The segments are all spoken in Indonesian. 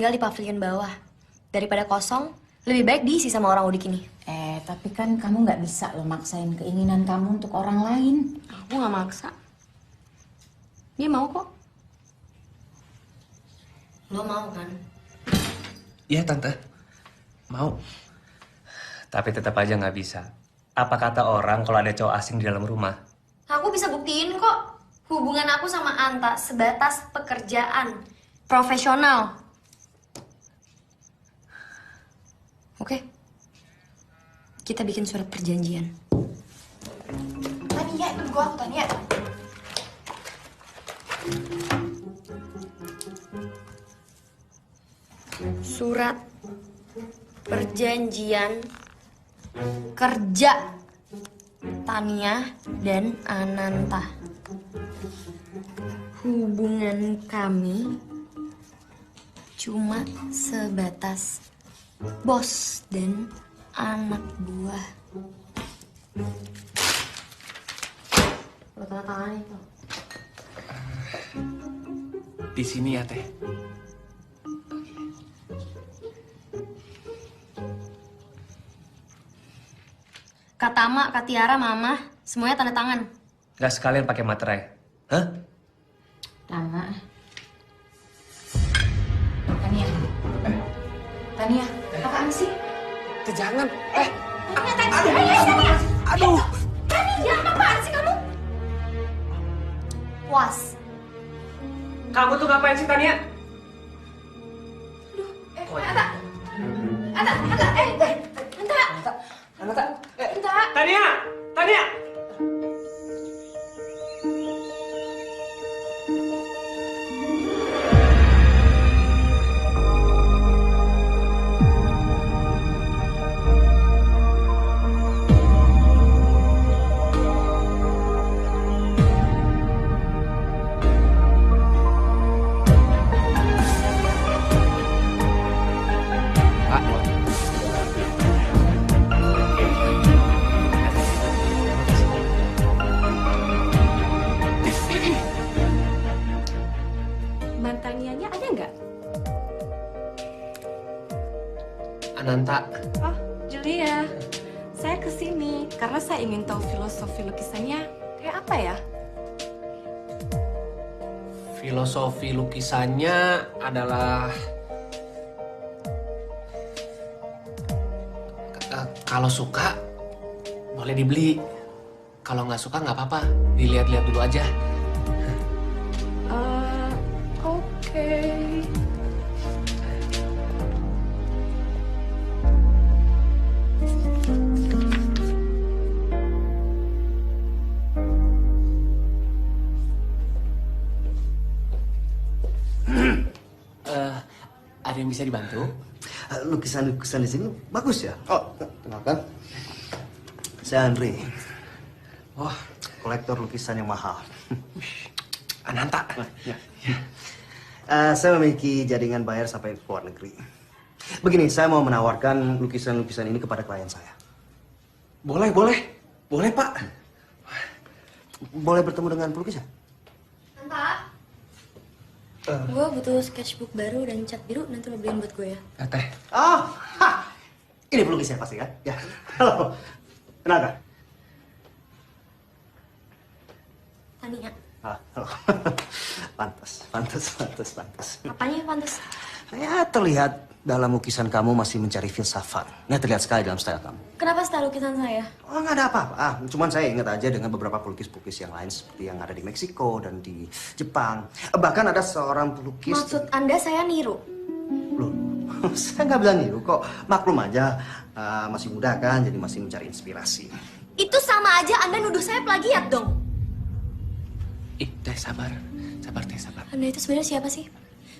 tinggal di pavilion bawah. Daripada kosong, lebih baik diisi sama orang udik ini. Tapi kan kamu nggak bisa loh maksain keinginan kamu untuk orang lain. Aku nggak maksa. Dia mau kok. Lo mau kan? Iya, Tante. Mau. Tapi tetap aja nggak bisa. Apa kata orang kalau ada cowok asing di dalam rumah? Aku bisa buktiin kok. Hubungan aku sama Anta sebatas pekerjaan. Profesional. Oke? Kita bikin surat perjanjian. Tania, ikut gua, Tania. Surat perjanjian kerja Tania dan Ananta. Hubungan kami cuma sebatas bos dan anak buah. Lo tanda tangan itu. Di sini ya, Teh. Kak Tama, Kak Tiara, Mama, semuanya tanda tangan. Nggak sekalian pakai materai. Hah? Tama. Tania. Tania, apaan sih? Jangan. Aduh. Tania, apaan sih kamu? Puas. Kamu tuh ngapain sih, Tania? Tania! Tania! Mantannya ada nggak? Ananta. Oh, Julia. Saya kesini karena saya ingin tahu filosofi lukisannya kayak apa ya? Filosofi lukisannya adalah kalau suka boleh dibeli. Kalau nggak suka nggak apa-apa, dilihat-lihat dulu aja. Oke. Ada yang bisa dibantu? Lukisan-lukisan di sini bagus ya. Oh, kenalkan. Saya Andre. Wah, Kolektor lukisan yang mahal. Ananta. Ya. Saya memiliki jaringan bayar sampai ke luar negeri. Begini, saya mau menawarkan lukisan-lukisan ini kepada klien saya. Boleh, Pak. Boleh bertemu dengan pelukis ya? Anta. Gue butuh sketchbook baru dan cat biru, nanti lo beliin buat gue ya. Teh. Oh, ini pelukisnya pasti kan? Ya. Halo. Kenapa? Tania. Halo. Pantas. Apanya pantas? Ya, terlihat dalam lukisan kamu masih mencari filsafat. Nah, terlihat sekali dalam style kamu. Kenapa style lukisan saya? Oh, nggak ada apa-apa. Cuman saya ingat aja dengan beberapa pelukis-pelukis yang lain seperti yang ada di Meksiko dan di Jepang. Bahkan ada seorang pelukis... Maksud Anda saya niru? Loh, saya nggak bilang niru kok. Maklum aja, masih muda kan, jadi masih mencari inspirasi. Itu sama aja Anda nuduh saya plagiat dong. Teh, sabar. Teh, sabar. Anda itu sebenarnya siapa sih?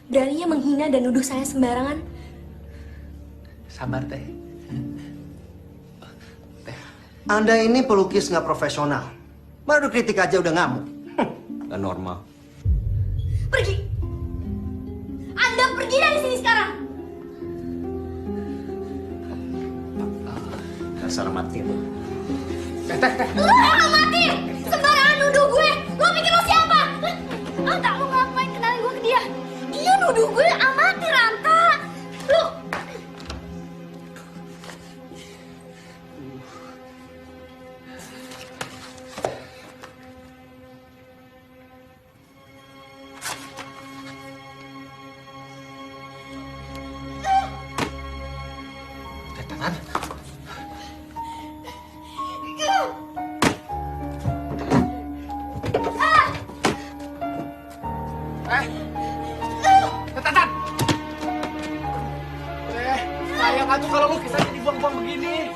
Beraninya menghina dan nuduh saya sembarangan. Sabar, Teh. Anda ini pelukis nggak profesional. Baru kritik aja udah ngamuk. Nggak normal. Pergi! Anda pergi dari sini sekarang! Dasar mati lu. Teh. Lu orang mati! Sembarangan nuduh gue! Lu pikir lu siapa? Anta, lu ngapain kenalin gue ke dia? Dia nuduh gue amatir, Anta! Tatan. Tatan. Sayang atuh kalau lukisannya dibuang-buang begini.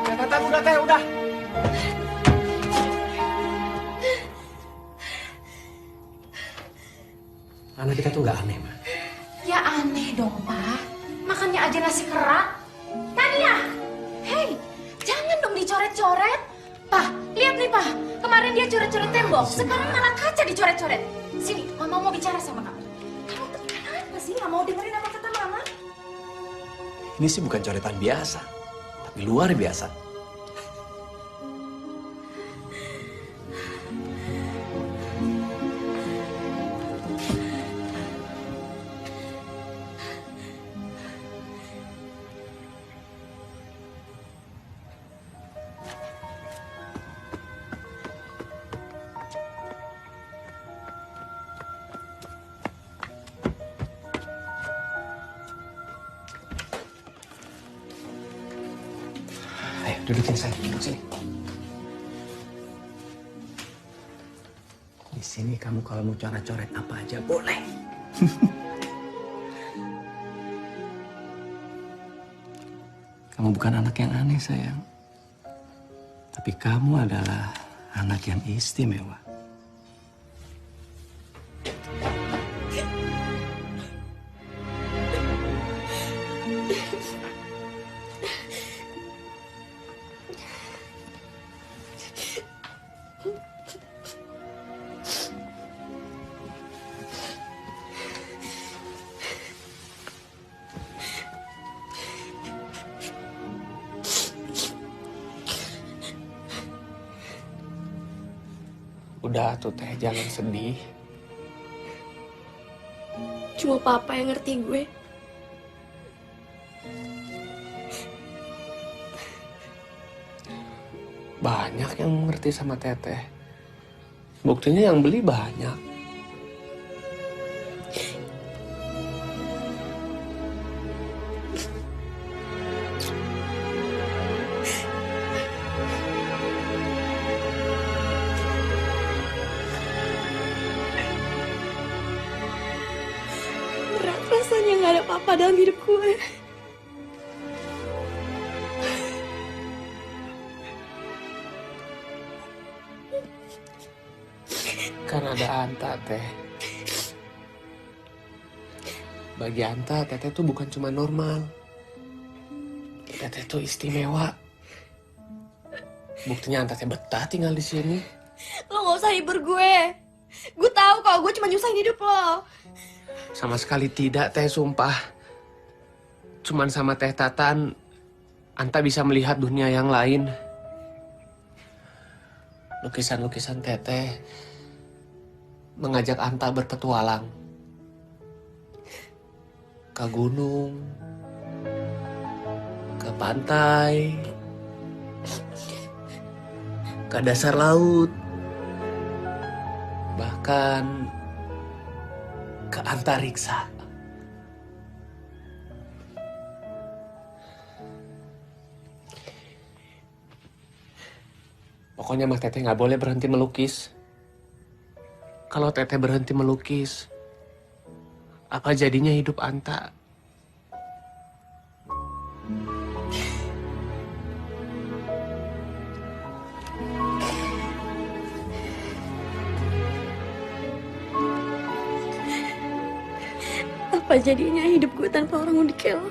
Tatan udah teh, udah. Anak kita tuh nggak aneh, Ma. Ya aneh dong, Pak. Makannya aja nasi kerak. Tania! Hei, jangan dong dicoret-coret. Pak, lihat nih, Pak. Kemarin dia coret-coret tembok. Sekarang malah kaca dicoret-coret. Sini, Mama mau bicara sama kamu. Kamu tuh kenapa sih nggak mau dengerin apa kata Mama? Ini sih bukan coretan biasa, tapi luar biasa. Ayo, dudukin saya. Duduk sini. Di sini kamu kalau mau coret-coret apa aja boleh. Kamu bukan anak yang aneh, sayang. Tapi kamu adalah anak yang istimewa. Udah tuh teh, jangan sedih. Cuma papa yang ngerti gue. Banyak yang ngerti sama teteh. Buktinya yang beli banyak. Berat rasanya nggak ada papa dalam hidup gue. Kan ada Anta, teh. Bagi Anta, teteh tuh bukan cuma normal. Teteh tuh istimewa. Buktinya Anta teh betah tinggal di sini. Lo nggak usah hibur gue. Gue tahu kalau gue cuma nyusahin hidup lo. Sama sekali tidak, teh, sumpah. Cuman sama teh Tatan, Anta bisa melihat dunia yang lain. Lukisan-lukisan teteh mengajak Anta berpetualang. Ke gunung, ke pantai, ke dasar laut, bahkan ke antariksa. Pokoknya Mas Teteh nggak boleh berhenti melukis. Kalau Teteh berhenti melukis, apa jadinya hidup Anta? Apa jadinya hidup gue tanpa orang unik kayak lo?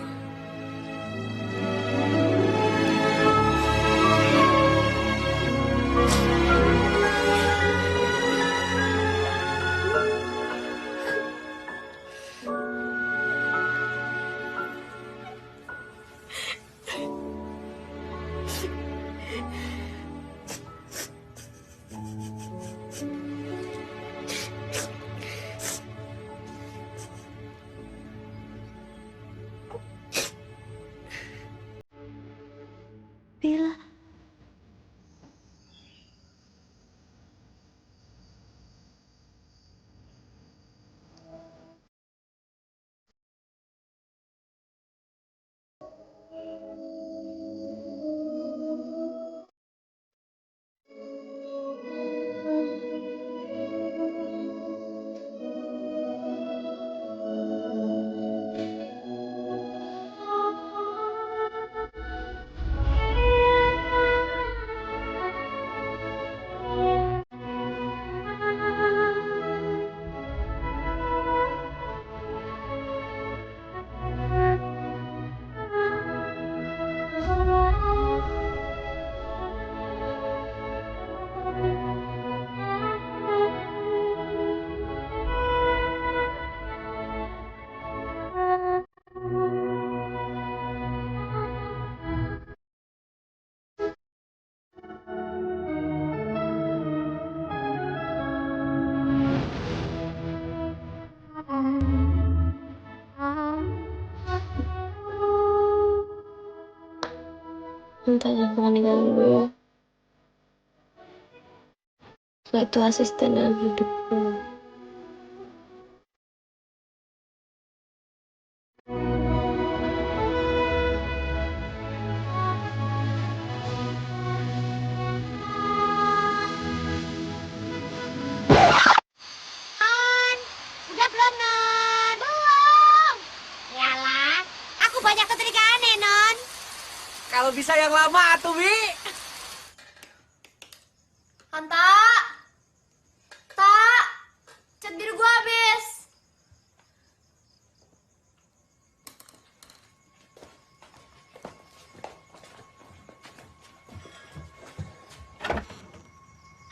Anta jangan ninggalin gue. Lo itu asisten dalam hidup gue. Udah belum, Non? Belum. Yalah, aku banyak keterikaan nih, Non. Kalau bisa yang lama tuh, Bi. Anta! Tak! Cat biru gue habis.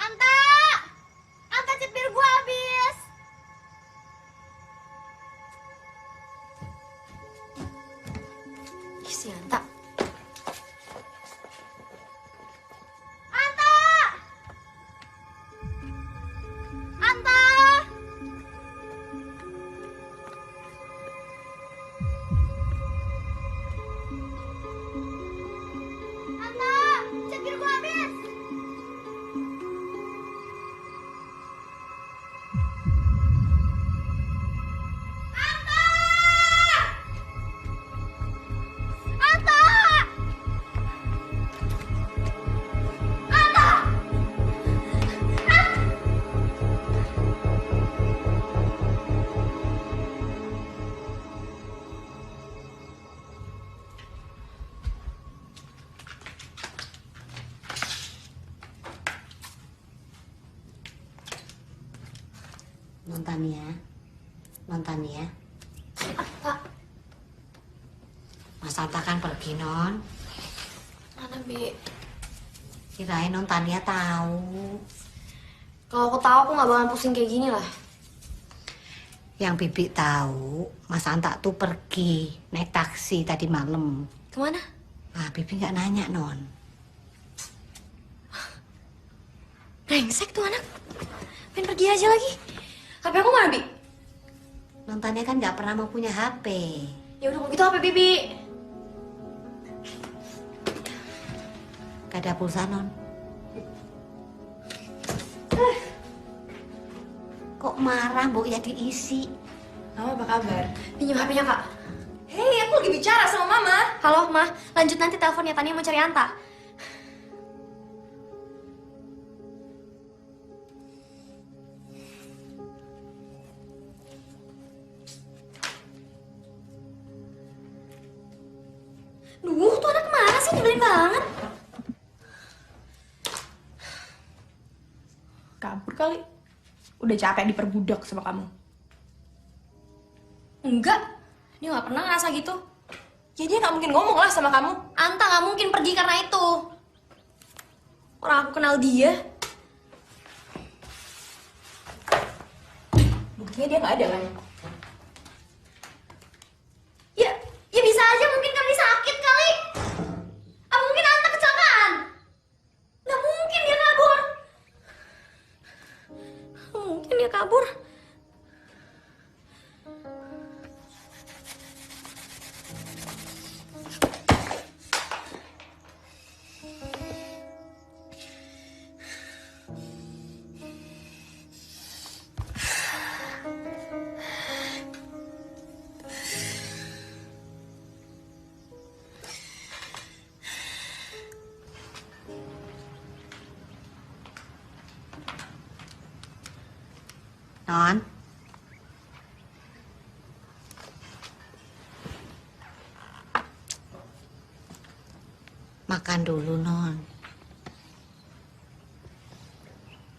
Anta! Anta, cat biru gue habis. Ih, si Anta. Anta! Anta! Anta! Cat biru gue habis. Anta! Anta! Anta! Nonton ya. Mas Anta kan pergi, Non. Mana, Bi? Kirain Non Tania tahu. Kalau aku tahu aku nggak bakalan pusing kayak gini lah. Yang Bibi tahu, Mas Anta tuh pergi naik taksi tadi malam. Kemana? Ah, Bibi nggak nanya, Non. Brengsek tuh anak. Pengen pergi aja lagi. HP aku mana, Bi? Non Tania kan nggak pernah mau punya HP. Ya udah kalau gitu HP Bibi. Gak ada pulsa, Non. Kok marah, Mbok ya diisi. Mama apa kabar? Pinjam HP-nya, Kak. Hei, aku lagi bicara sama Mama. Halo, Ma. Lanjut nanti teleponnya. Tania mau cari Anta. Duh, tuh anak kemana sih? Nyebelin banget. Kabur kali. Udah capek diperbudak sama kamu. Enggak. Dia nggak pernah ngerasa gitu. Ya dia nggak mungkin ngomong lah sama kamu. Anta nggak mungkin pergi karena itu. Orang aku kenal dia. Buktinya dia nggak ada kan? Ya bisa aja mungkin kan dia sakit kali. Apa mungkin Anta kecelakaan? Nggak mungkin dia kabur. Mungkin dia kabur. Non. Makan dulu, Non.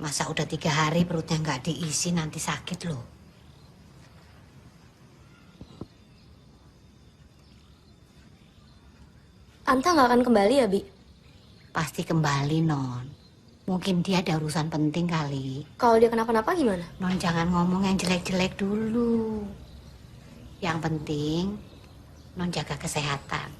Masa udah 3 hari perutnya nggak diisi, nanti sakit loh. Anta nggak akan kembali ya, Bi? Pasti kembali, Non. Mungkin dia ada urusan penting kali. Kalau dia kenapa-napa gimana? Non jangan ngomong yang jelek-jelek dulu. Yang penting, Non jaga kesehatan.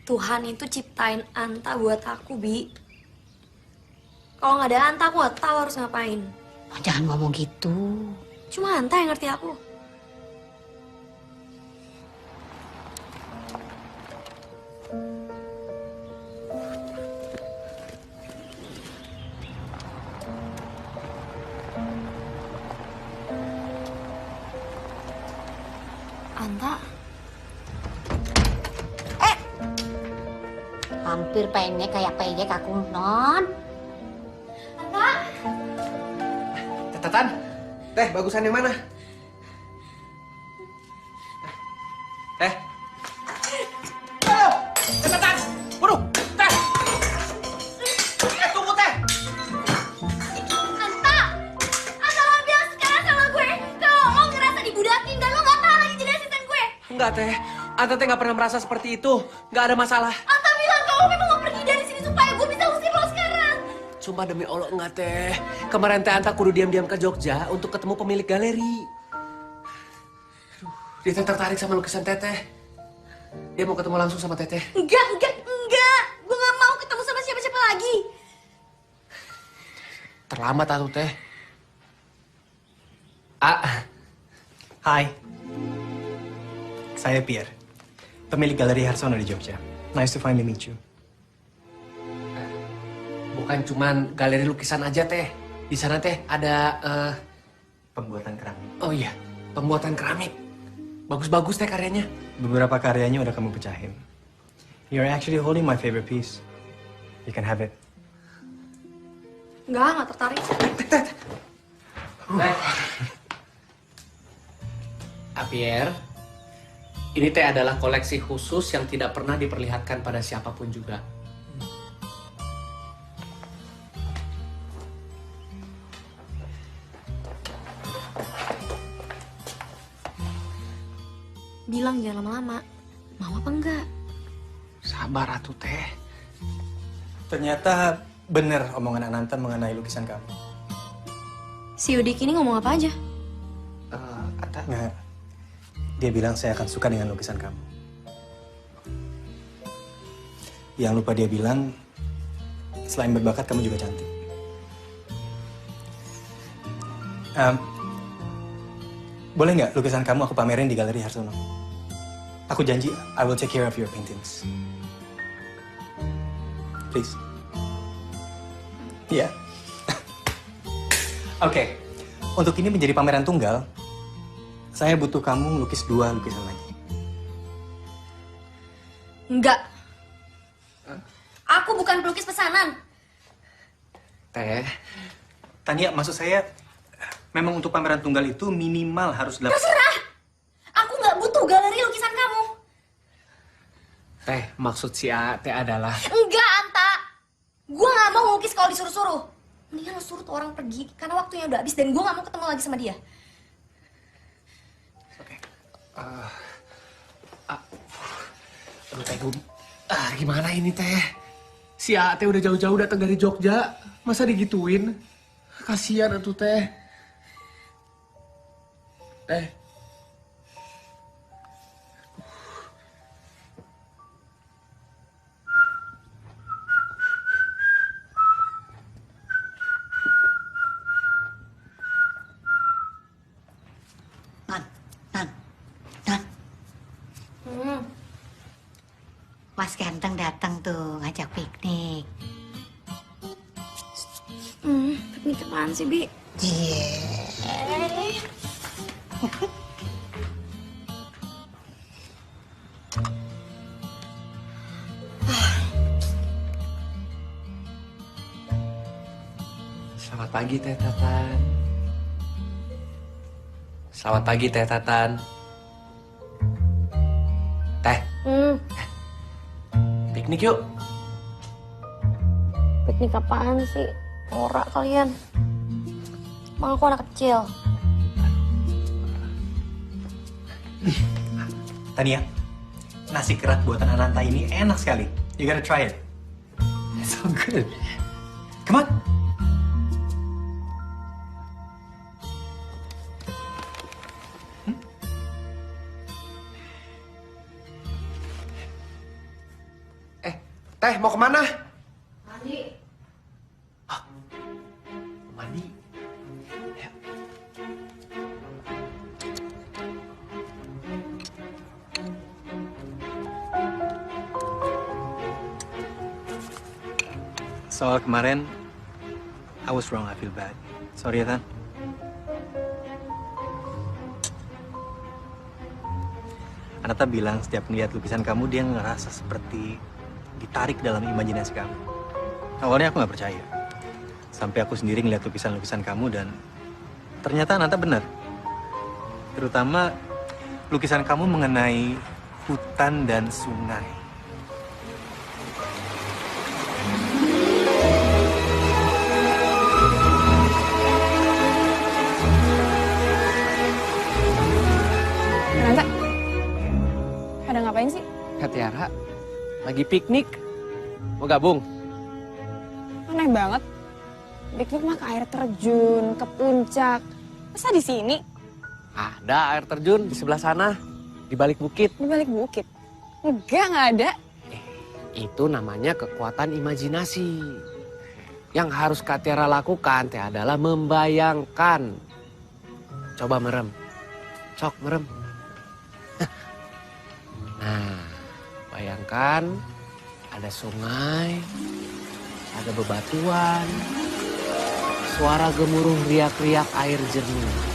Tuhan itu ciptain Anta buat aku, Bi. Kalau nggak ada Anta, aku nggak tahu harus ngapain. Non jangan ngomong gitu. Cuma Anta yang ngerti aku. Hampir pendek kayak pendek aku non. Tatan, teh bagusan yang mana? Teh. Tatan, waduh, teh. Tunggu teh. Anta lo bilang sekarang sama gue kalau lo ngerasa dibudakin dan lo gak tahan lagi jadi asisten gue. Enggak, Teh. Anta Teh nggak pernah merasa seperti itu. Nggak ada masalah. Anta bilang kalau lo memang mau pergi dari sini supaya gue bisa usir lo sekarang. Sumpah demi Allah enggak, Teh. Kemarin Teh Anta kudu diam-diam ke Jogja untuk ketemu pemilik galeri. Aduh, dia Teh tertarik sama lukisan Teteh. Dia mau ketemu langsung sama Teteh. Enggak. Gue gak mau ketemu sama siapa-siapa lagi. Terlambat atuh, Teh. Hai, saya Pierre, pemilik Galeri Harsono di Jogja. Nice to finally meet you. Bukan cuman galeri lukisan aja, Teh. Di sana, Teh, ada Pembuatan keramik. oh iya, pembuatan keramik. Bagus-bagus, Teh, karyanya. Beberapa karyanya udah kamu pecahin. You're actually holding my favorite piece. You can have it. Nggak tertarik. Pierre, ini Teh adalah koleksi khusus yang tidak pernah diperlihatkan pada siapapun juga. Bilang jangan lama-lama. Mau apa enggak? Sabar atuh, Teh. Ternyata bener omongan Ananta mengenai lukisan kamu. Si Udik ini ngomong apa aja? Nggak. Dia bilang saya akan suka dengan lukisan kamu. Yang lupa dia bilang, selain berbakat, kamu juga cantik. Boleh nggak lukisan kamu aku pamerin di Galeri Harsono? Aku janji, I will take care of your paintings. Please. Iya. Oke. Untuk ini menjadi pameran tunggal, saya butuh kamu melukis 2 lukisan lagi. Enggak. Aku bukan pelukis pesanan. Teh, Tania, maksud saya, memang untuk pameran tunggal itu minimal harus 8. Terserah. Aku nggak butuh galeri lukisan kamu. Teh, maksud si Teh adalah... Enggak, Anta. Gue nggak mau ngelukis kalau disuruh-suruh. Mendingan lo suruh tuh orang pergi karena waktunya udah habis dan gue nggak mau ketemu lagi sama dia. Aduh, Teh, gimana ini, Teh? Si Teh udah jauh-jauh datang dari Jogja. Masa digituin? Kasihan atuh, Teh. Teh. Non. Mas ganteng datang tuh ngajak piknik. Piknik apaan sih, Bi? Selamat pagi, Teh Tatan. Selamat pagi, Teh Tatan. Teh, piknik yuk. Piknik apaan sih? Norak kalian. Emang aku anak kecil. Tania, nasi kerat buatan Ananta ini enak sekali. You gotta try it. It's so good. Come on. Teh, mau kemana? Mandi. Mandi. Ya. Soal kemarin, I was wrong, I feel bad. Sorry ya, Tan. Ananta bilang setiap melihat lukisan kamu, dia ngerasa seperti ditarik dalam imajinasi kamu. Awalnya aku nggak percaya. Sampai aku sendiri ngeliat lukisan-lukisan kamu dan ternyata Nanta benar. Terutama lukisan kamu mengenai hutan dan sungai. Nanta, pada ngapain sih? Kak Tiara, lagi piknik. Mau gabung? Aneh banget. Piknik mah ke air terjun, ke puncak. Masa di sini? Ada air terjun di sebelah sana, di balik bukit. Di balik bukit? Enggak, nggak ada. Itu namanya kekuatan imajinasi. Yang harus Kak Tiara lakukan teh adalah membayangkan. Coba merem. Sok merem. Nah, bayangkan ada sungai, ada bebatuan, suara gemuruh riak-riak air jernih.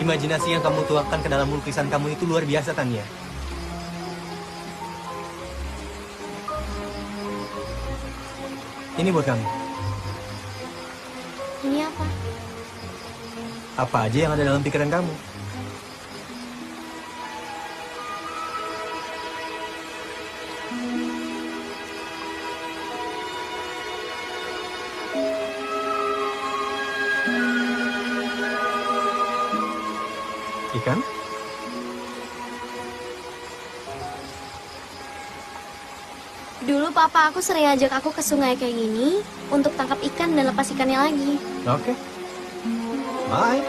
Imajinasi yang kamu tuangkan ke dalam lukisan kamu itu luar biasa, Tania. Ini buat kamu. Ini apa? Apa aja yang ada dalam pikiran kamu. Ikan? Dulu papa aku sering ajak aku ke sungai kayak gini untuk tangkap ikan dan lepas ikannya lagi. Oke. Bye.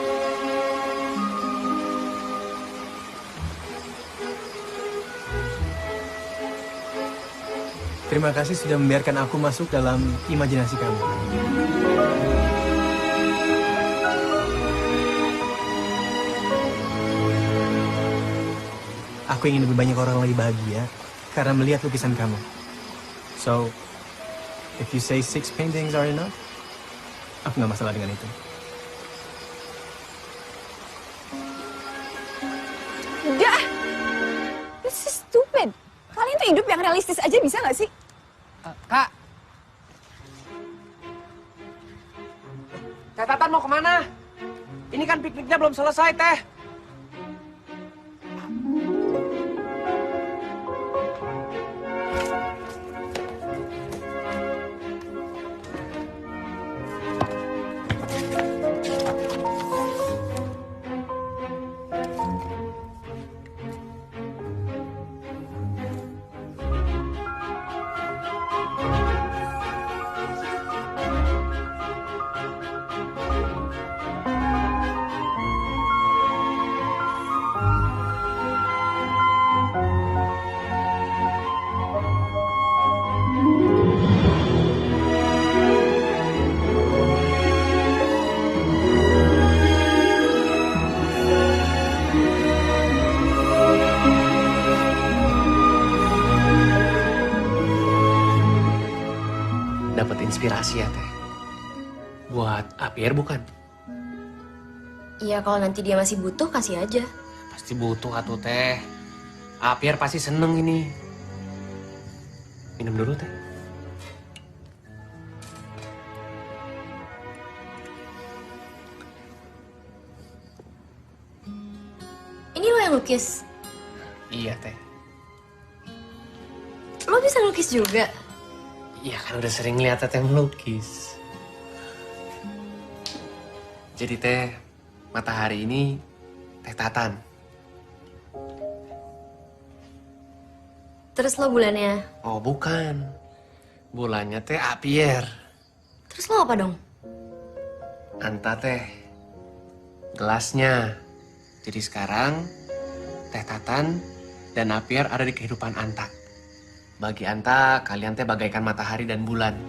Terima kasih sudah membiarkan aku masuk dalam imajinasi kamu. Aku ingin lebih banyak orang lagi bahagia karena melihat lukisan kamu. So, if you say 6 paintings are enough, aku nggak masalah dengan itu. Udah! This is stupid. Kalian tuh hidup yang realistis aja bisa nggak sih? Kak. Teh Tatan mau kemana? Ini kan pikniknya belum selesai, Teh. Dapat inspirasi ya, Teh. Buat Apier bukan? Iya, kalau nanti dia masih butuh, kasih aja. Pasti butuh atuh, Teh. Apier pasti seneng ini. Minum dulu, Teh. Ini lo yang lukis? Iya, Teh. Lo bisa lukis juga? Iya kan udah sering lihat Teteh melukis. Jadi Teh, matahari ini Teh Tatan. Terus lo bulannya? Oh bukan. Bulannya Teh Apier. Terus lo apa dong? Anta Teh. Gelasnya. Jadi sekarang Teh Tatan dan Apier ada di kehidupan Anta. Bagi Anta, kalian teh bagaikan matahari dan bulan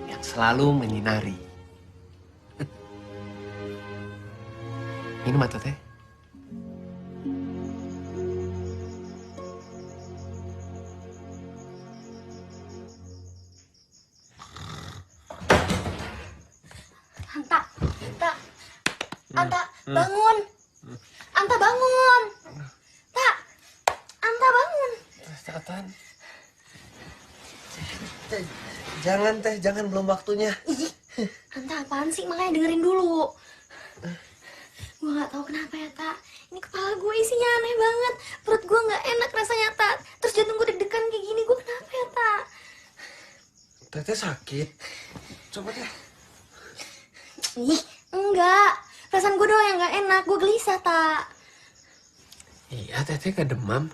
yang selalu menyinari. Minum atau teh? Anta, bangun. Anta bangun. Anta bangun. Tatan. Jangan teh, jangan belum waktunya. Ih, Anta apaan sih? Makanya dengerin dulu. Gue gak tahu kenapa ya, Tak. Ini kepala gue isinya aneh banget. Perut gue gak enak rasanya, Tak. Terus jantung gue deg-degan kayak gini. Gue kenapa ya, Tak? Teteh sakit. Coba teh. Ih, enggak. Perasaan gue doang yang gak enak. Gue gelisah, Tak. Iya, Teteh gak demam.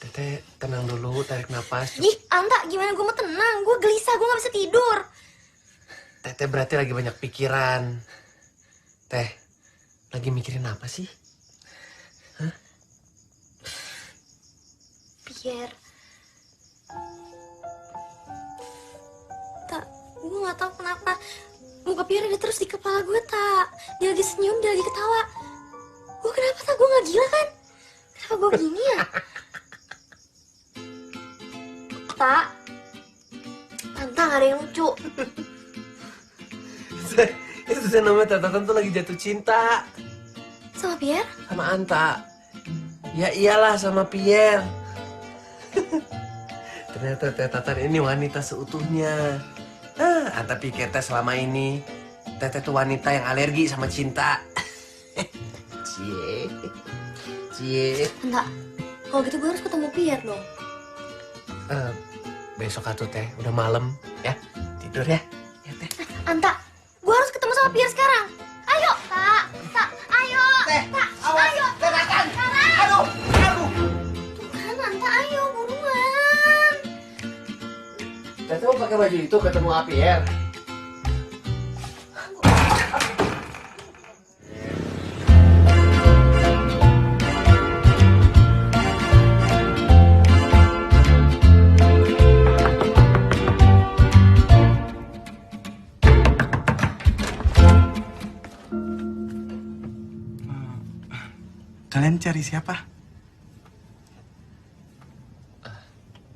Teteh tenang dulu, tarik napas. Ih, Anta, gimana gue mau tenang? Gue gelisah, gue gak bisa tidur. Teteh berarti lagi banyak pikiran. Teh, lagi mikirin apa sih? Hah? Pierre. Tak, gue gak tahu kenapa. Muka Pierre ada terus di kepala gue, Tak. Dia lagi senyum, dia lagi ketawa. Gue kenapa, Tak? Gue gak gila kan? Kenapa gue gini ya? Tak. Tante gak ada yang lucu. Itu namanya Tatan tuh lagi jatuh cinta. Sama Pierre? Sama Anta. Ya iyalah sama Pierre. Ternyata Tatan ini wanita seutuhnya. Anta pikir teh selama ini Teteh tuh wanita yang alergi sama cinta. Cie. Cie. Enggak. Kalau gitu gue harus ketemu Pierre dong. Besok atuh teh, udah malam ya. Tidur ya. Ya teh. Anta, gue harus ketemu sama Pierre sekarang. Ayo, Tak. Tak, ayo. Teh, Tak, awas. ayo. Teh, Tatan. Sekarang. Aduh. Tuh kan, Anta, ayo buruan. Teteh mau pakai baju itu ketemu Pierre. Kalian cari siapa?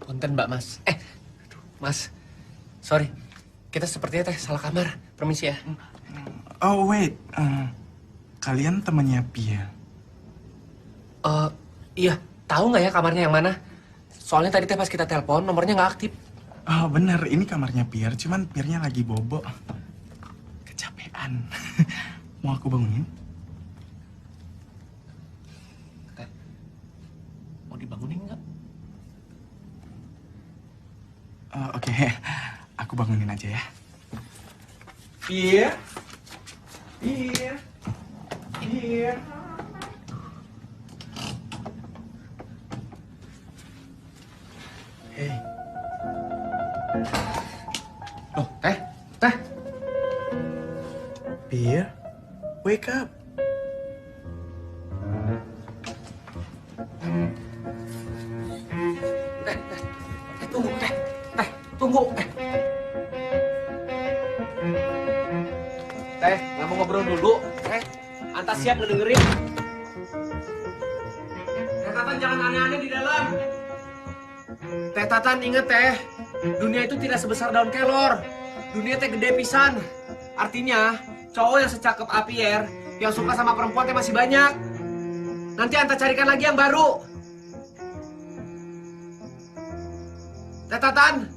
Punten Mbak Mas. Aduh, Mas. Sorry. Kita sepertinya teh salah kamar. Permisi ya. Oh wait, kalian temannya Pia? Iya. Tahu nggak ya kamarnya yang mana? Soalnya tadi teh pas kita telepon nomornya nggak aktif. Oh bener, ini kamarnya Pierre, cuman Pierre-nya lagi bobo. Kecapean. Mau aku bangunin? Teh, mau dibangunin nggak? Oke, aku bangunin aja ya. Iya. Iya. Iya. Hei. Loh, teh. Teh. Pierre, wake up. Tunggu, teh. Teh, tunggu. Teh, nggak mau ngobrol dulu. Teh, Anta siap ngedengerin. Teh Tatan jangan aneh-aneh di dalam. Teh Tatan inget teh, dunia itu tidak sebesar daun kelor. Dunia teh gede pisan. Artinya, cowok yang secakep Pierre, yang suka sama perempuan teh masih banyak. Nanti Anta carikan lagi yang baru. Teh Tatan.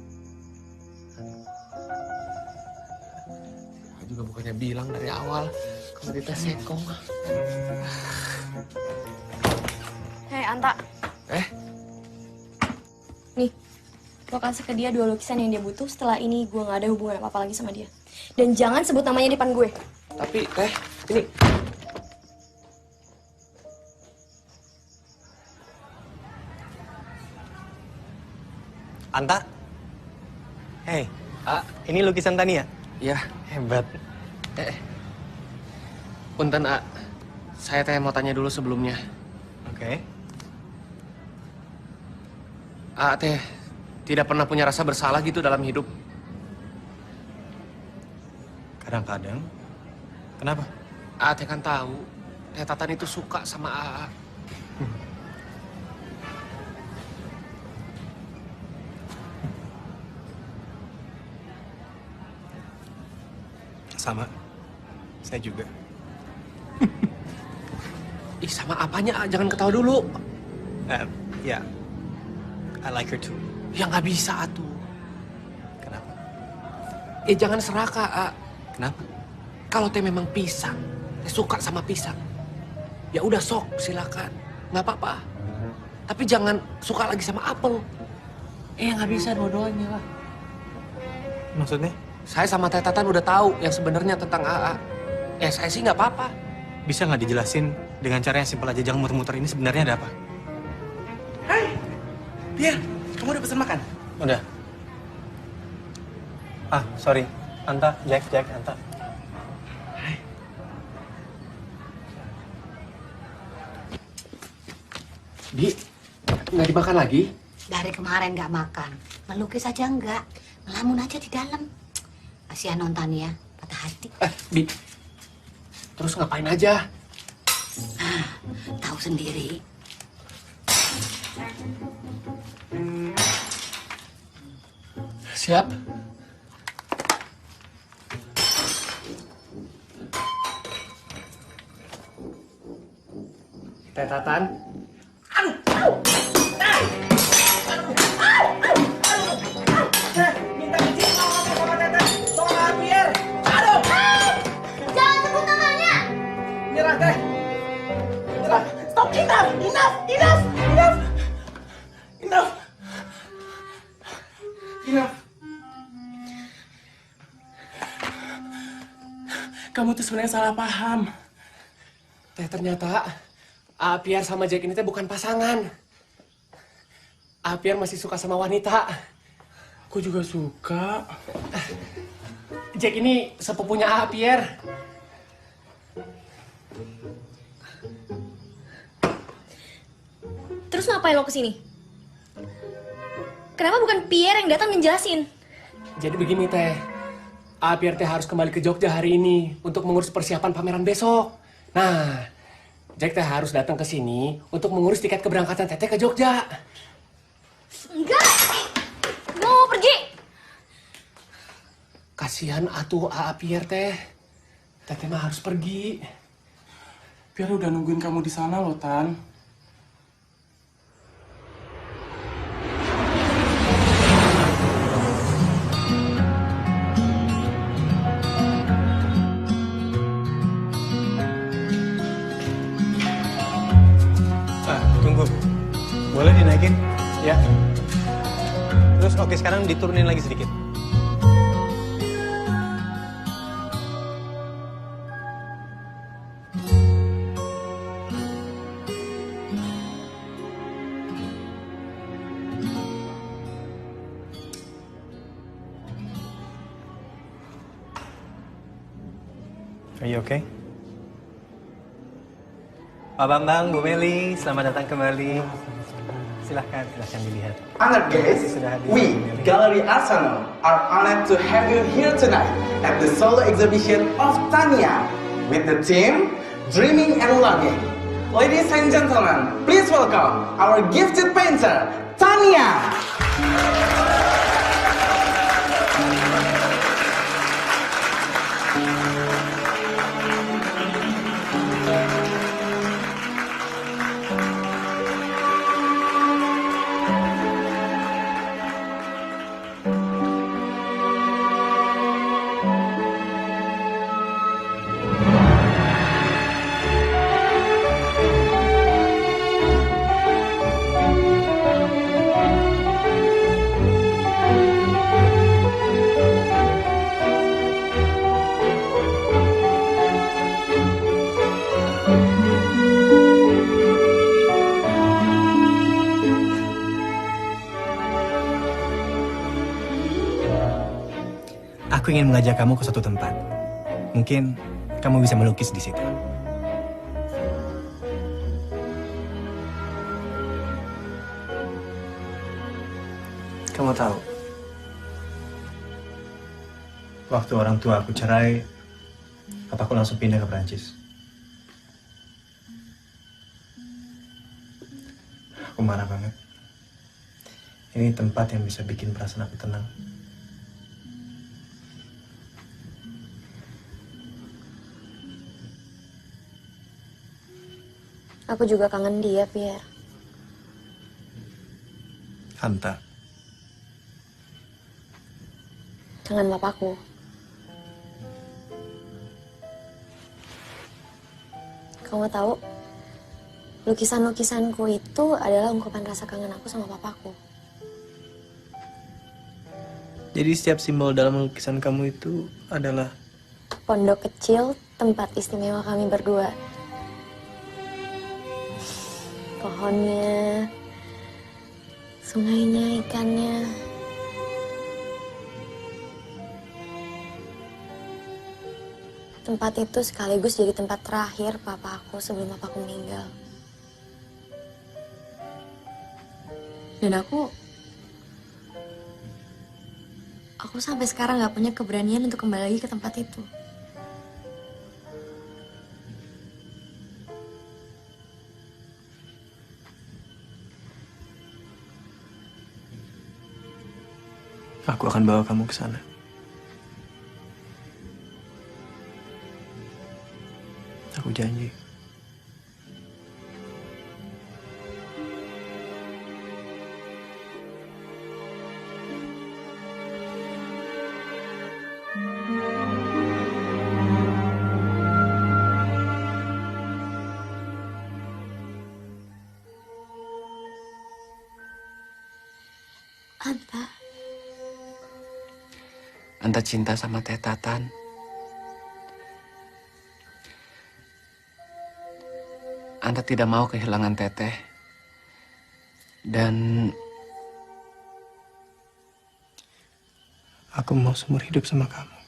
Aku juga bukannya bilang dari awal kalau di tes sekong. Hei, Anta. Nih, lo kasih ke dia 2 lukisan yang dia butuh. Setelah ini gue gak ada hubungan apa-apa lagi sama dia. Dan jangan sebut namanya di depan gue. Tapi, Teh, ini. Anta? Hei, ini lukisan Tania? Ya, Hebat. punten, saya teh mau tanya dulu sebelumnya. Oke. Teh tidak pernah punya rasa bersalah gitu dalam hidup. Kadang-kadang. Kenapa? Teh kan tahu, Teh Tatan itu suka sama Aa. Sama. Saya juga. Ih, sama apanya? Jangan ketawa dulu. Ya. I like her too. Ya nggak bisa atuh. Kenapa? Jangan serakah, A. Kenapa? Kalau Teh memang pisang, Teh suka sama pisang. Ya udah sok, silakan. Nggak apa-apa. Tapi jangan suka lagi sama apel. Nggak bisa dua-duanya lah. Maksudnya? Saya sama Teh Tatan udah tahu yang sebenarnya tentang AA. Saya sih nggak apa-apa. Bisa nggak dijelasin dengan cara yang simpel aja, jangan muter-muter ini sebenarnya ada apa? Hai, Pierre, kamu udah pesan makan? Udah. Sorry. Anta, Jack, Anta. Di, nggak dimakan lagi? Dari kemarin nggak makan. Melukis aja enggak. Ngelamun aja di dalam. Kasihan nonton ya, patah hati. Bi, terus ngapain aja? Tahu sendiri. Siap. Teh Tatan. Minta izin mau ngomong sama Teteh. Tolong Pierre. Aduh. Jangan sebut namanya. Nyerah, Teh. Nyerah. Stop, enough. Kamu tuh sebenarnya salah paham. Teh ternyata Pierre sama Jack ini teh bukan pasangan. Pierre masih suka sama wanita. Aku juga suka. Jack ini sepupunya Pierre. Terus ngapain lo kesini? Kenapa bukan Pierre yang datang menjelasin? Jadi begini Teh, Pierre teh harus kembali ke Jogja hari ini untuk mengurus persiapan pameran besok. Nah, Jack teh harus datang ke sini untuk mengurus tiket keberangkatan Teteh ke Jogja. Enggak! Gue mau pergi! Kasihan atuh Pierre teh. Teteh mah harus pergi. Pierre udah nungguin kamu di sana loh, Tan. Tunggu. Boleh dinaikin? Ya. Terus oke, sekarang diturunin lagi sedikit. Are you okay? Pak Bambang, Bu Meli, selamat datang kembali. Silahkan dilihat. Honored guests, we, Gallery Arsenal, are honored to have you here tonight at the solo exhibition of Tania with the theme Dreaming and Longing. Ladies and gentlemen, please welcome our gifted painter, Tania. Aku ingin mengajak kamu ke suatu tempat. Mungkin kamu bisa melukis di situ. Kamu tahu, waktu orang tua aku cerai, papaku langsung pindah ke Perancis. Aku marah banget. Ini tempat yang bisa bikin perasaan aku tenang. Aku juga kangen dia, Pierre. Anta. Kangen papaku. Kamu tahu, lukisan-lukisanku itu adalah ungkapan rasa kangen aku sama papaku. Jadi setiap simbol dalam lukisan kamu itu adalah Pondok kecil, tempat istimewa kami berdua. Pohonnya, sungainya, ikannya. Tempat itu sekaligus jadi tempat terakhir papa aku sebelum papaku meninggal. Dan aku sampai sekarang gak punya keberanian untuk kembali lagi ke tempat itu. aku akan bawa kamu ke sana. Aku janji. Anta cinta sama Teh Tatan. Anta tidak mau kehilangan Teteh. Dan aku mau seumur hidup sama kamu.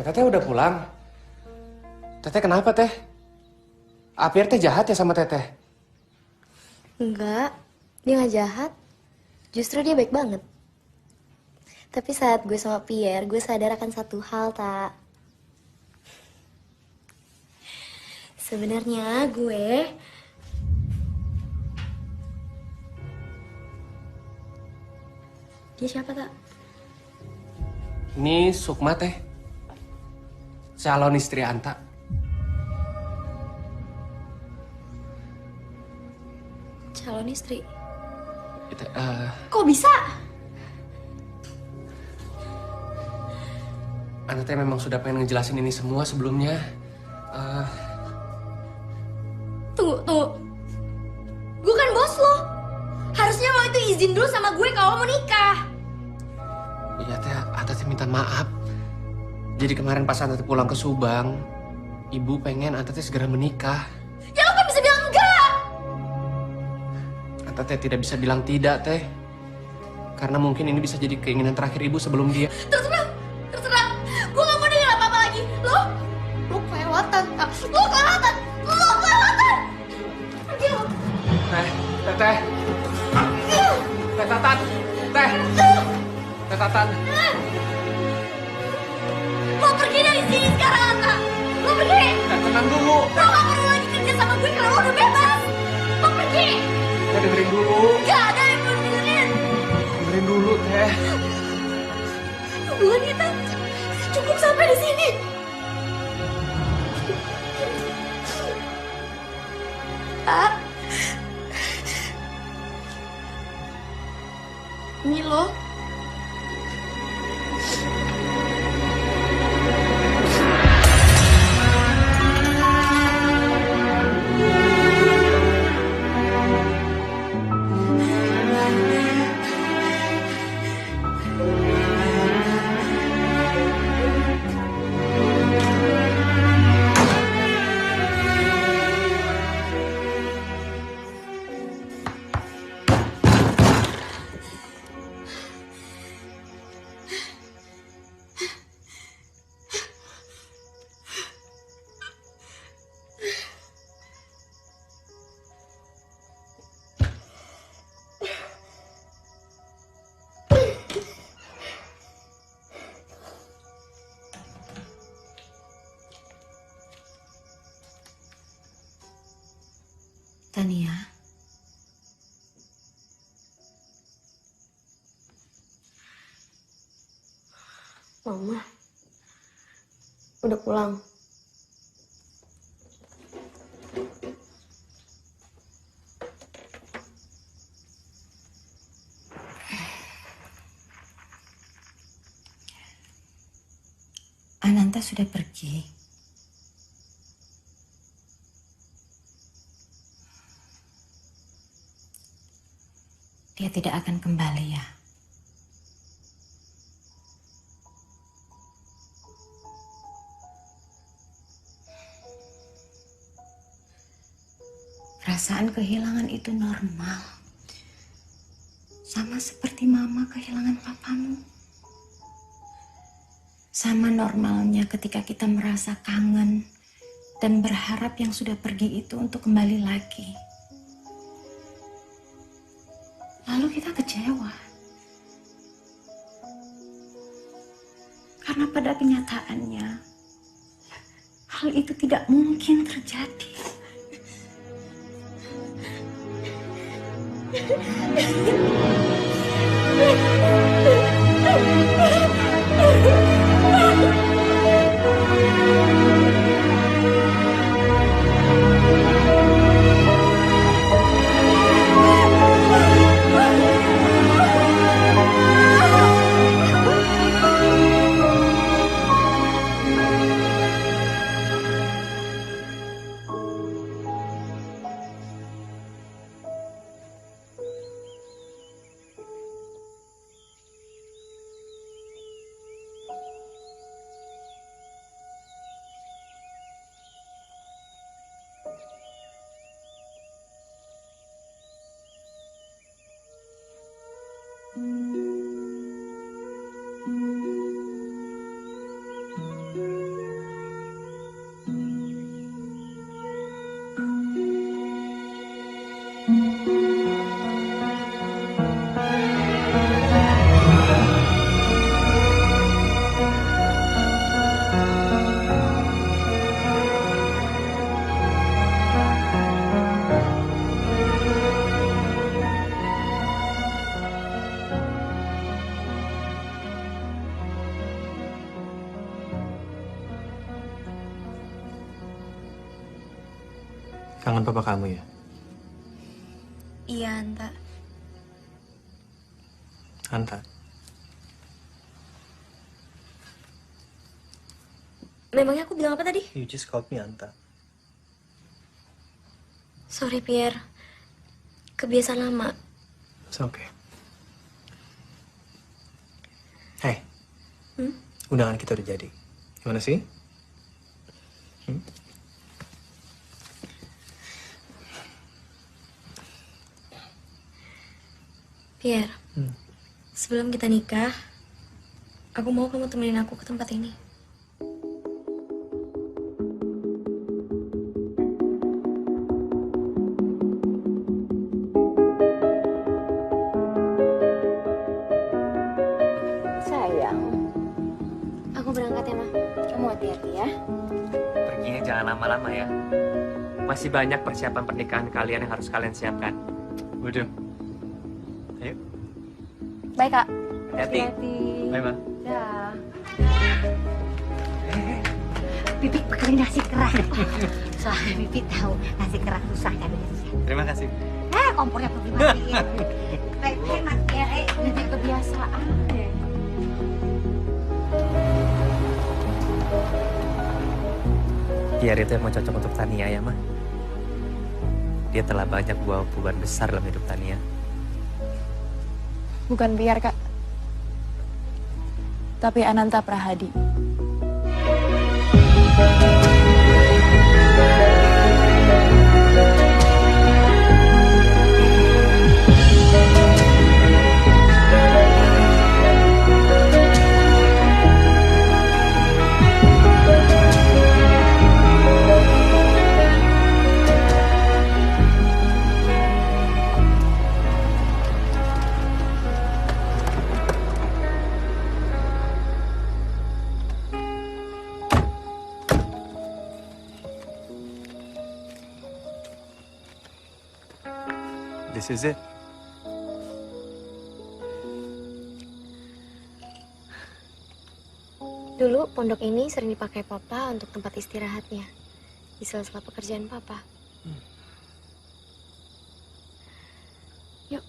Teteh udah pulang. Teteh kenapa, Teh? Pierre teh jahat ya sama Teteh? Enggak, dia nggak jahat. Justru dia baik banget. Tapi saat gue sama Pierre, gue sadar akan satu hal, Tak. Sebenarnya dia siapa, Tak? Ini Sukma, Teh. Calon istri Anta. Calon istri? Kok bisa? Anta teh memang sudah pengen ngejelasin ini semua sebelumnya. Tunggu. Gue kan bos lo. Harusnya lo itu izin dulu sama gue kalau mau nikah. Iya, Teh. Anta teh minta maaf. Jadi kemarin pas Anta teh pulang ke Subang, ibu pengen Anta teh segera menikah. Ya lo kan bisa bilang enggak. Anta teh tidak bisa bilang tidak, Teh. Karena mungkin ini bisa jadi keinginan terakhir ibu sebelum dia. Terserah. Gue gak mau denger apa-apa lagi. Lo kelewatan, Kak. Lo kelewatan. Pergi lo. Teteh. Teh Tatan. Teh Tatan. Lo pergi dari sini sekarang, Anta. Lo pergi. Tenang dulu. Lo gak perlu lagi kerja sama gue karena lo udah bebas. Lo pergi. Teh dengerin dulu. Gak ada yang perlu dengerin. Dengerin dulu, Teh. Hubungan kita cukup sampai di sini. Ini lo. Tania? Mama, udah pulang. Ananta sudah pergi. Dia tidak akan kembali ya. Perasaan kehilangan itu normal. Sama seperti mama kehilangan papamu. Sama normalnya ketika kita merasa kangen dan berharap yang sudah pergi itu untuk kembali lagi. Lalu kita kecewa. Karena pada kenyataannya, hal itu tidak mungkin terjadi. Kangen papa kamu ya? Iya, Anta. Anta. Memangnya aku bilang apa tadi? You just called me Anta. Sorry, Pierre. Kebiasaan lama. It's okay. Hey. Hmm? Undangan kita udah jadi. Gimana sih? Pierre, sebelum kita nikah, aku mau kamu temenin aku ke tempat ini. Sayang, Aku berangkat ya, Ma. kamu hati-hati ya. Perginya jangan lama-lama ya. Masih banyak persiapan pernikahan kalian yang harus kalian siapkan. Waduh. Ayo. Baik, Kak. Hati-hati. Bye, Ma. Dah. Pipit bikinin nasi kerak. Soalnya Pipit tahu nasi kerak susah kan. Terima kasih. Kompornya perlu dimatiin. Baik, Mas Pierre. Nanti kebiasaan. Pierre itu emang cocok untuk Tania ya, Ma. Dia telah banyak bawa perubahan besar dalam hidup Tania. Bukan Pierre, Kak. Tapi Ananta Prahadi. This is it. Dulu pondok ini sering dipakai papa untuk tempat istirahatnya di sela-sela pekerjaan papa. Yuk.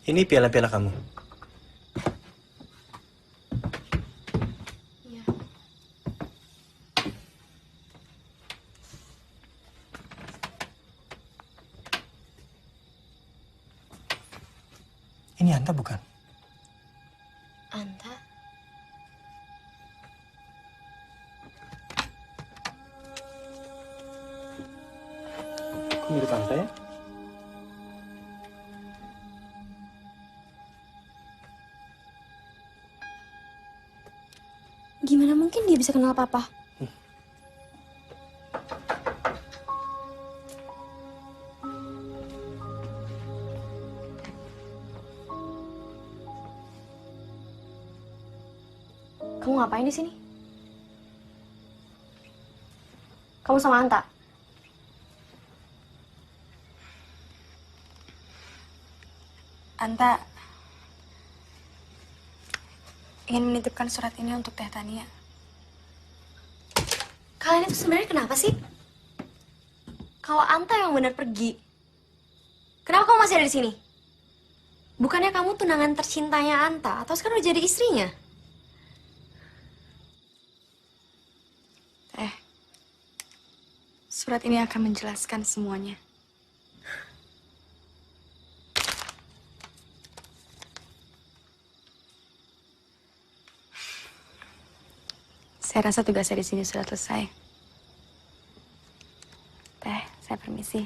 Ini piala-piala kamu. Iya. Ini Anta bukan? Anta? Kok mirip Anta ya? Gimana mungkin dia bisa kenal papa? Kamu ngapain di sini? Kamu sama Anta? Anta ingin menitipkan surat ini untuk Teh Tania. Kalian itu sebenarnya kenapa sih? Kalau Anta yang benar pergi, kenapa kamu masih ada di sini? Bukannya kamu tunangan tercintanya Anta, atau sekarang udah jadi istrinya? Teh, surat ini akan menjelaskan semuanya. Saya rasa tugas saya di sini sudah selesai. Teh, saya permisi.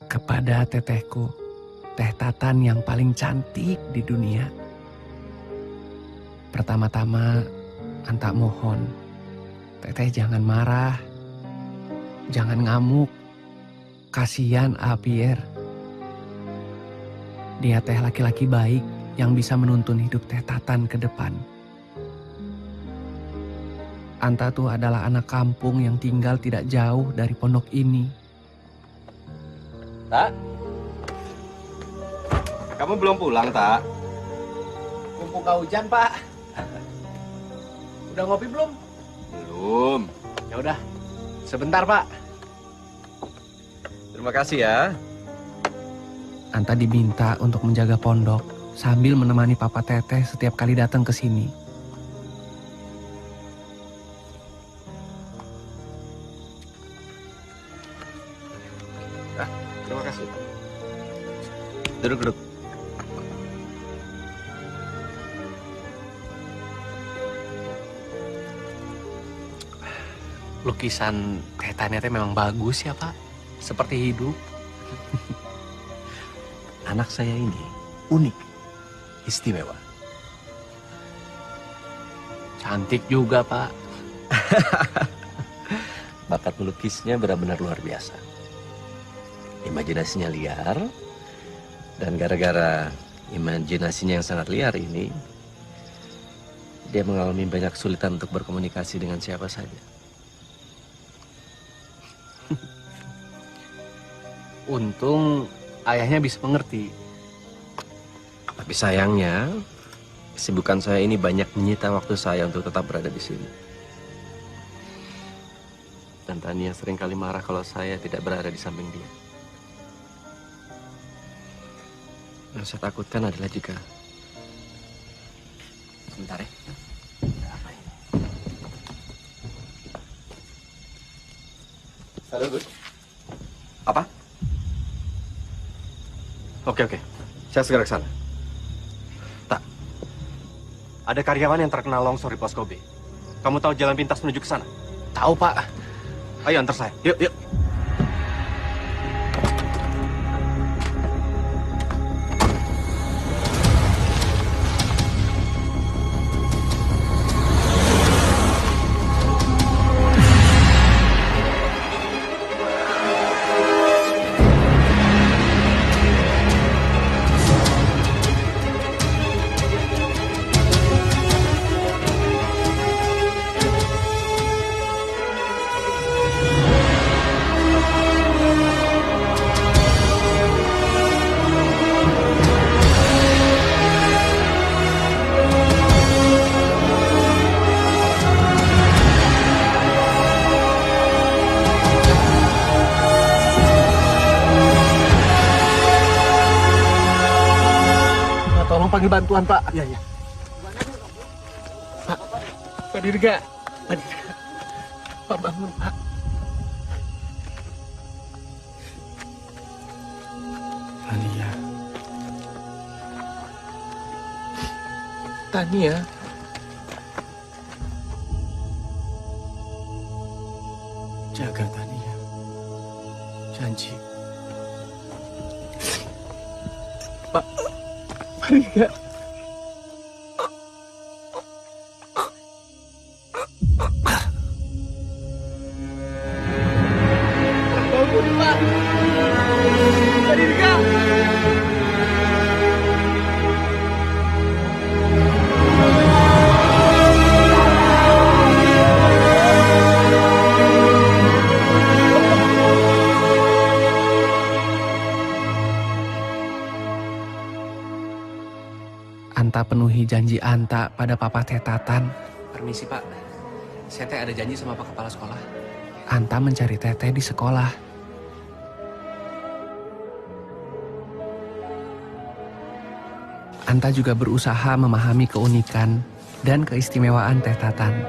Kepada tetehku, Teh Tatan yang paling cantik di dunia. Pertama-tama, Anta mohon, teteh jangan marah, jangan ngamuk. Kasihan Pierre. Dia teh laki-laki baik yang bisa menuntun hidup Teh Tatan ke depan. Anta tuh adalah anak kampung yang tinggal tidak jauh dari pondok ini. Tak? Kamu belum pulang, Tak? Mumpung gak hujan, Pak. Udah ngopi belum? Belum. Ya udah, sebentar, Pak. Terima kasih ya. Anta diminta untuk menjaga pondok sambil menemani Papa Teteh setiap kali datang ke sini. Terima kasih. Duduk. Lukisan Teh Tania teh memang bagus ya, Pak. Seperti hidup. Anak saya ini unik, istimewa. Cantik juga, Pak. Bakat melukisnya benar-benar luar biasa. Imajinasinya liar, dan gara-gara imajinasinya yang sangat liar ini, dia mengalami banyak kesulitan untuk berkomunikasi dengan siapa saja. Untung ayahnya bisa mengerti. Tapi sayangnya, kesibukan saya ini banyak menyita waktu saya untuk tetap berada di sini. Dan Tania seringkali marah kalau saya tidak berada di samping dia. Yang saya takutkan adalah jika... Sebentar ya. Halo, Gus. Apa? Oke. Saya segera ke sana. Tak. Ada karyawan yang terkena longsor di pos Kobe. Kamu tahu jalan pintas menuju ke sana? Tahu, Pak. Ayo antar saya. Yuk. Tolong panggil bantuan, Pak. Iya. Pak Dirga. Pak bangun, Pak. Tania. Jaga Tania. Janji. Pak Dirga. Bangun, Pak. Pak Dirga. Anta penuhi janji Anta pada Papa Tetatan. Permisi, Pak. Saya teh ada janji sama Pak Kepala Sekolah. Anta mencari Teteh di sekolah. Anta juga berusaha memahami keunikan dan keistimewaan Tetatan.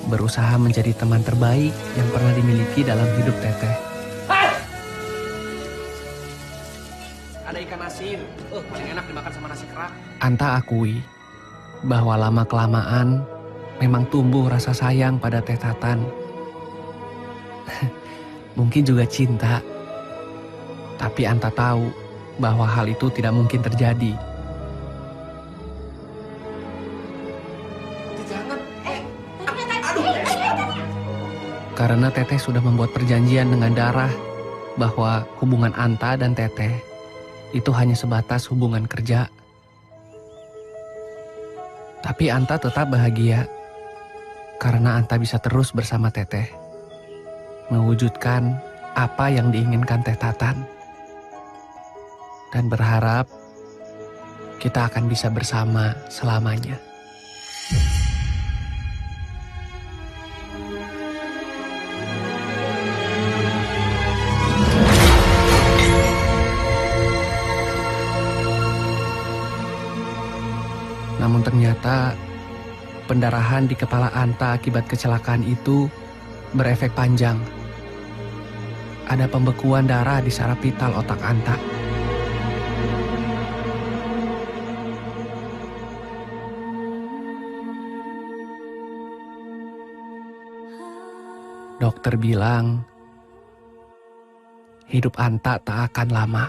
Berusaha menjadi teman terbaik yang pernah dimiliki dalam hidup Teteh. Ada ikan asin. Paling enak dimakan sama nasi kerak. Anta akui bahwa lama-kelamaan memang tumbuh rasa sayang pada Tetatan. Mungkin juga cinta. Tapi Anta tahu bahwa hal itu tidak mungkin terjadi. Karena Teteh sudah membuat perjanjian dengan Darah bahwa hubungan Anta dan Teteh itu hanya sebatas hubungan kerja. Tapi Anta tetap bahagia karena Anta bisa terus bersama Teteh, mewujudkan apa yang diinginkan Tetatan, dan berharap kita akan bisa bersama selamanya. Namun ternyata pendarahan di kepala Anta akibat kecelakaan itu berefek panjang. Ada pembekuan darah di saraf vital otak Anta. Dokter bilang hidup Anta tak akan lama.